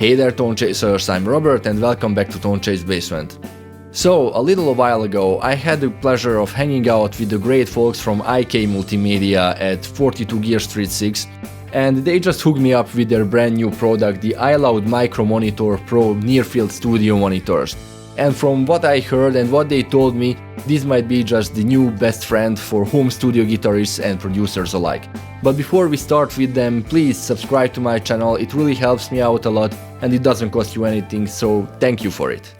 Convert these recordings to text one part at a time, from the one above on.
Hey there Tone Chasers, I'm Robert and welcome back to Tone Chase Basement. So, a little while ago I had the pleasure of hanging out with the great folks from IK Multimedia at 42 Gear Street 6, and they just hooked me up with their brand new product, the iLoud Micro Monitor Pro nearfield studio monitors. And from what I heard and what they told me, this might be just the new best friend for home studio guitarists and producers alike. But before we start with them, please subscribe to my channel, it really helps me out a lot and it doesn't cost you anything, so thank you for it.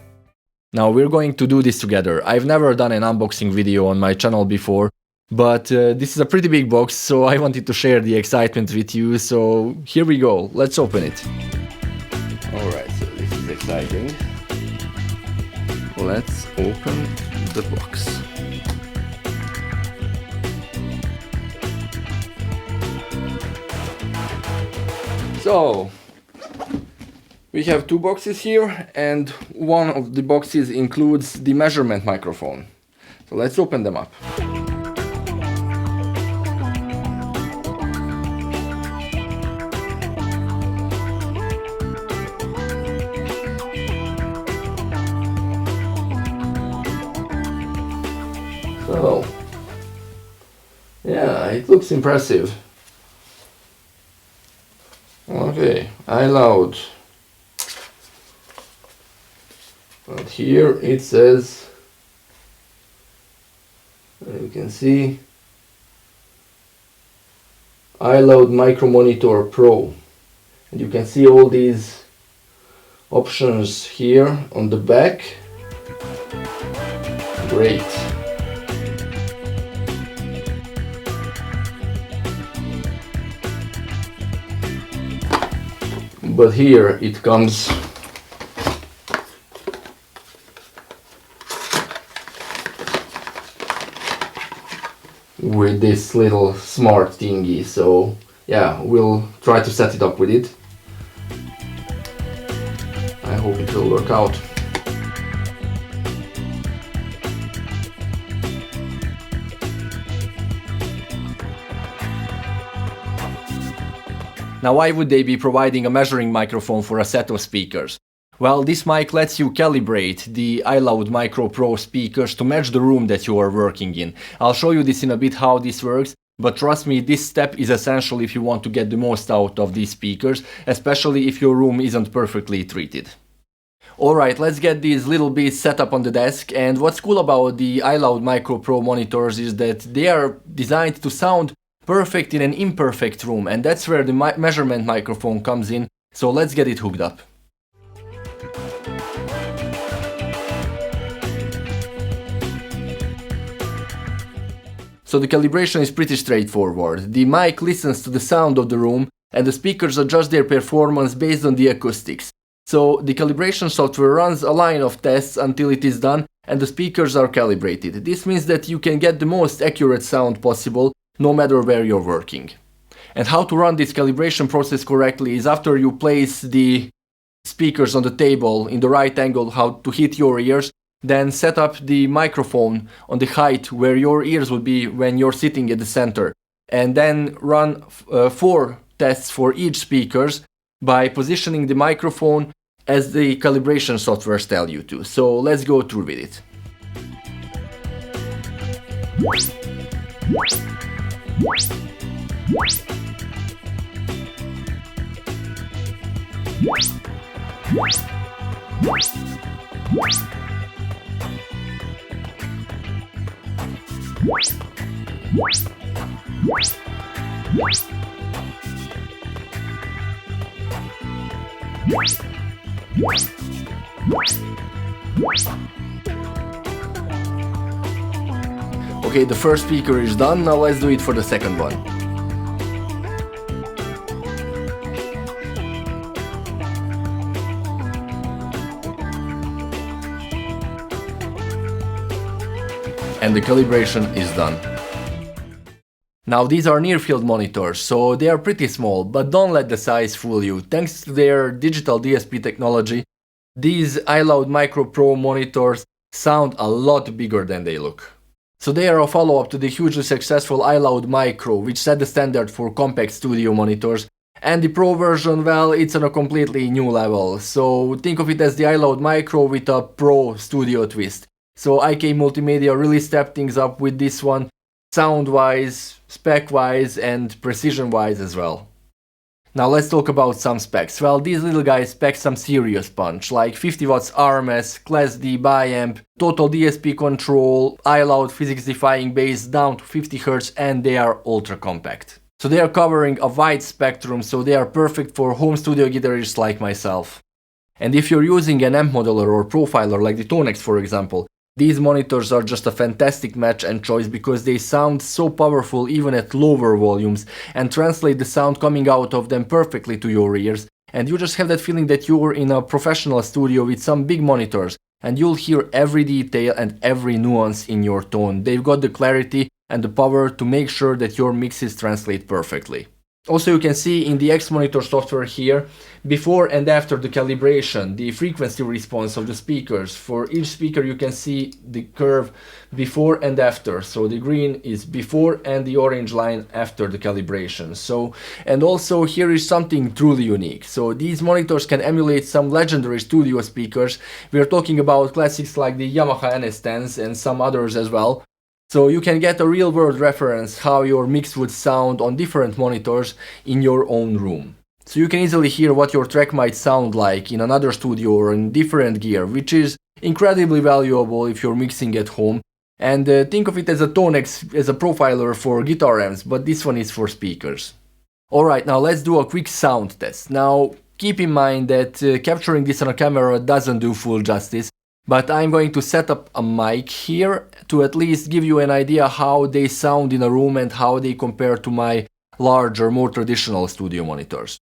Now we're going to do this together. I've never done an unboxing video on my channel before, but this is a pretty big box, so I wanted to share the excitement with you, so here we go, let's open it. Alright, so this is exciting. Let's open the box. So, we have two boxes here, and one of the boxes includes the measurement microphone. So let's open them up. So, yeah, it looks impressive. Okay, iLoud. But here it says, you can see, iLoud Micro Monitor Pro. And you can see all these options here on the back. Great. But here it comes with this little smart thingy, so yeah, we'll try to set it up with it. I hope it will work out. Now, why would they be providing a measuring microphone for a set of speakers? Well, this mic lets you calibrate the iLoud Micro Pro speakers to match the room that you are working in. I'll show you this in a bit how this works, but trust me, this step is essential if you want to get the most out of these speakers, especially if your room isn't perfectly treated. Alright, let's get these little bits set up on the desk, and what's cool about the iLoud Micro Pro monitors is that they are designed to sound perfect in an imperfect room, and that's where the measurement microphone comes in, so let's get it hooked up. So the calibration is pretty straightforward. The mic listens to the sound of the room and the speakers adjust their performance based on the acoustics. So the calibration software runs a line of tests until it is done and the speakers are calibrated. This means that you can get the most accurate sound possible no matter where you're working. And how to run this calibration process correctly is after you place the speakers on the table in the right angle, how to hit your ears, then set up the microphone on the height where your ears would be when you're sitting at the center. And then run 4 tests for each speakers by positioning the microphone as the calibration software tells you to. So let's go through with it. Okay, the first speaker is done, now let's do it for the second one. And the calibration is done. Now these are near-field monitors, so they are pretty small, but don't let the size fool you. Thanks to their digital DSP technology, these iLoud Micro Pro monitors sound a lot bigger than they look. So they are a follow-up to the hugely successful iLoud Micro, which set the standard for compact studio monitors, And the Pro version, well, it's on a completely new level. So think of it as the iLoud Micro with a Pro Studio twist. So IK Multimedia really stepped things up with this one, sound-wise, spec-wise, and precision-wise as well. Now let's talk about some specs. Well, these little guys pack some serious punch, like 50 watts RMS, Class D bi-amp, total DSP control, iLoud physics-defying bass down to 50 Hz, and they are ultra compact. So they are covering a wide spectrum, so they are perfect for home studio guitarists like myself. And if you're using an amp modeler or profiler like the Tonex for example, these monitors are just a fantastic match and choice because they sound so powerful even at lower volumes and translate the sound coming out of them perfectly to your ears, and you just have that feeling that you're in a professional studio with some big monitors and you'll hear every detail and every nuance in your tone. They've got the clarity and the power to make sure that your mixes translate perfectly. Also, you can see in the X-Monitor software here, before and after the calibration, the frequency response of the speakers. For each speaker you can see the curve before and after. So the green is before and the orange line after the calibration. So, and also here is something truly unique. So these monitors can emulate some legendary studio speakers. We are talking about classics like the Yamaha NS10s and some others as well. So you can get a real-world reference how your mix would sound on different monitors in your own room. So you can easily hear what your track might sound like in another studio or in different gear, which is incredibly valuable if you're mixing at home. And think of it as a Tonex as a profiler for guitar amps, but this one is for speakers. Alright, now let's do a quick sound test. Now keep in mind that capturing this on a camera doesn't do full justice. But I'm going to set up a mic here to at least give you an idea how they sound in a room and how they compare to my larger, more traditional studio monitors.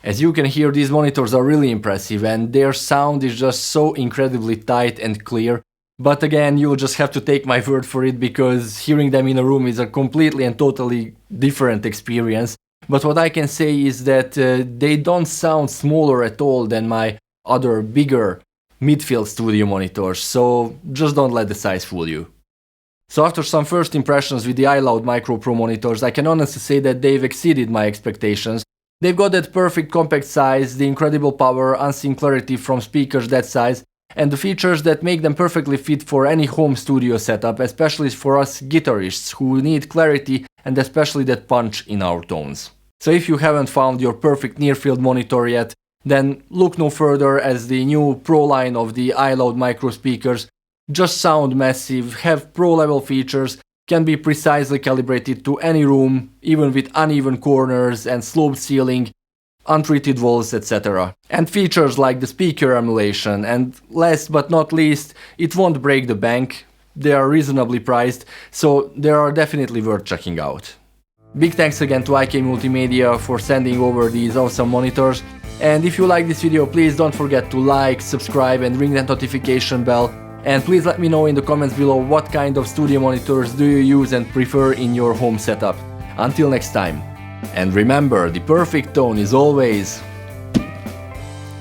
As you can hear, these monitors are really impressive and their sound is just so incredibly tight and clear. But again, you'll just have to take my word for it because hearing them in a room is a completely and totally different experience. But what I can say is that they don't sound smaller at all than my other bigger midfield studio monitors, so just don't let the size fool you. So after some first impressions with the iLoud Micro Pro monitors, I can honestly say that they've exceeded my expectations. They've got that perfect compact size, the incredible power, unseen clarity from speakers that size, and the features that make them perfectly fit for any home studio setup, especially for us guitarists who need clarity and especially that punch in our tones. So if you haven't found your perfect near-field monitor yet, then look no further as the new Pro line of the iLoud Micro speakers just sound massive, have pro-level features, can be precisely calibrated to any room, even with uneven corners and sloped ceiling. untreated walls, etc. And features like the speaker emulation, and last but not least, it won't break the bank. They are reasonably priced, so they are definitely worth checking out. Big thanks again to IK Multimedia for sending over these awesome monitors, and if you like this video, please don't forget to like, subscribe and ring that notification bell, and please let me know in the comments below what kind of studio monitors do you use and prefer in your home setup. Until next time. And remember, the perfect tone is always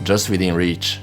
just within reach.